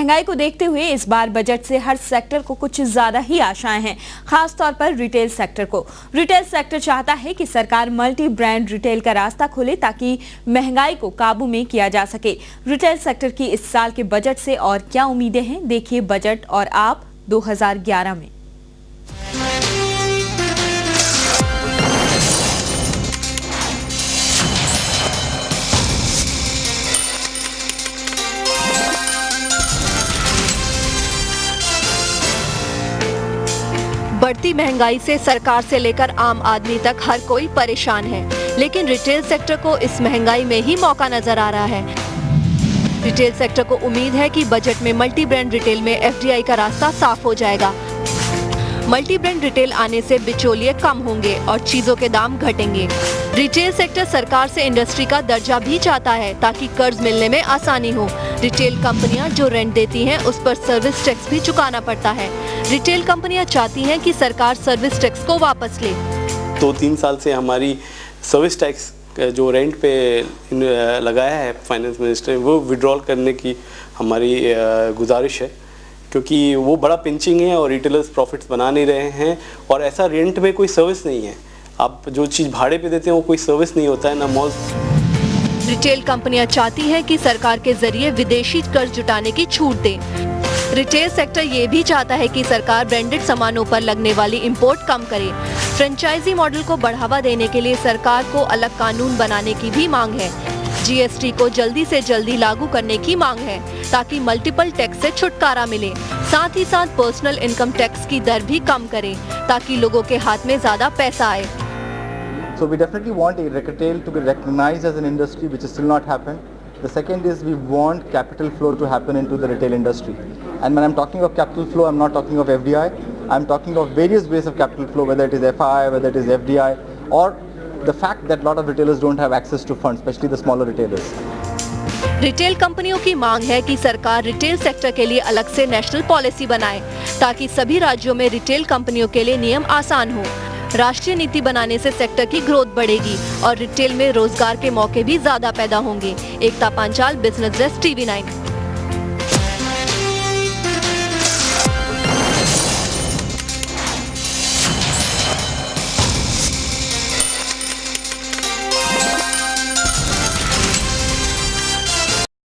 महंगाई को देखते हुए इस बार बजट से हर सेक्टर को कुछ ज्यादा ही आशाएं हैं, खास तौर पर रिटेल सेक्टर को। रिटेल सेक्टर चाहता है कि सरकार मल्टी ब्रांड रिटेल का रास्ता खोले ताकि महंगाई को काबू में किया जा सके। रिटेल सेक्टर की इस साल के बजट से और क्या उम्मीदें हैं, देखिए बजट और आप 2011 में। बढ़ती महंगाई से सरकार से लेकर आम आदमी तक हर कोई परेशान है, लेकिन रिटेल सेक्टर को इस महंगाई में ही मौका नजर आ रहा है। रिटेल सेक्टर को उम्मीद है कि बजट में मल्टी ब्रांड रिटेल में एफडीआई का रास्ता साफ हो जाएगा। मल्टी ब्रांड रिटेल आने से बिचौलिए कम होंगे और चीजों के दाम घटेंगे। रिटेल सेक्टर सरकार से इंडस्ट्री का दर्जा भी चाहता है ताकि कर्ज मिलने में आसानी हो। रिटेल कंपनियां जो रेंट देती हैं उस पर सर्विस टैक्स भी चुकाना पड़ता है। रिटेल कंपनियां चाहती हैं कि सरकार सर्विस टैक्स को वापस ले। 2-3 साल से हमारी सर्विस टैक्स जो रेंट पे लगाया है फाइनेंस मिनिस्टर, वो विड्रॉल करने की हमारी गुजारिश है, क्योंकि वो बड़ा पिंचिंग है और रिटेलर्स प्रॉफिट्स बना नहीं रहे हैं और ऐसा रेंट में कोई सर्विस नहीं है। आप जो चीज़ भाड़े पे देते हैं वो कोई सर्विस नहीं होता है ना मॉल। रिटेल कंपनियां चाहती हैं कि सरकार के जरिए विदेशी कर्ज जुटाने की छूट दे। रिटेल सेक्टर ये भी चाहता है कि सरकार ब्रांडेड सामानों पर लगने वाली इंपोर्ट कम करे। फ्रेंचाइजी मॉडल को बढ़ावा देने के लिए सरकार को अलग कानून बनाने की भी मांग है। जीएसटी को जल्दी से जल्दी लागू करने की मांग है ताकि मल्टीपल टैक्स से छुटकारा मिले। साथ ही साथ पर्सनल इनकम टैक्स की दर भी कम करें ताकि लोगों के हाथ में ज्यादा पैसा आए। So we definitely want retail to be recognized as an industry, which is still not happened. The second is we want capital flow to happen into the retail industry. And when I'm talking of capital flow, I'm not talking of FDI. I'm talking of various ways of capital flow, whether it is FI, whether it is FDI, or the fact that a lot of retailers don't have access to funds, especially the smaller retailers. Retail कंपनियों की मांग है कि सरकार retail sector के लिए अलग से नेशनल पॉलिसी बनाए ताकि सभी राज्यों में रिटेल कंपनियों के लिए नियम आसान हो। राष्ट्रीय नीति बनाने से सेक्टर की ग्रोथ बढ़ेगी और रिटेल में रोजगार के मौके भी ज्यादा पैदा होंगे। एकता पांचाल, बिजनेस डेस्क, TV9।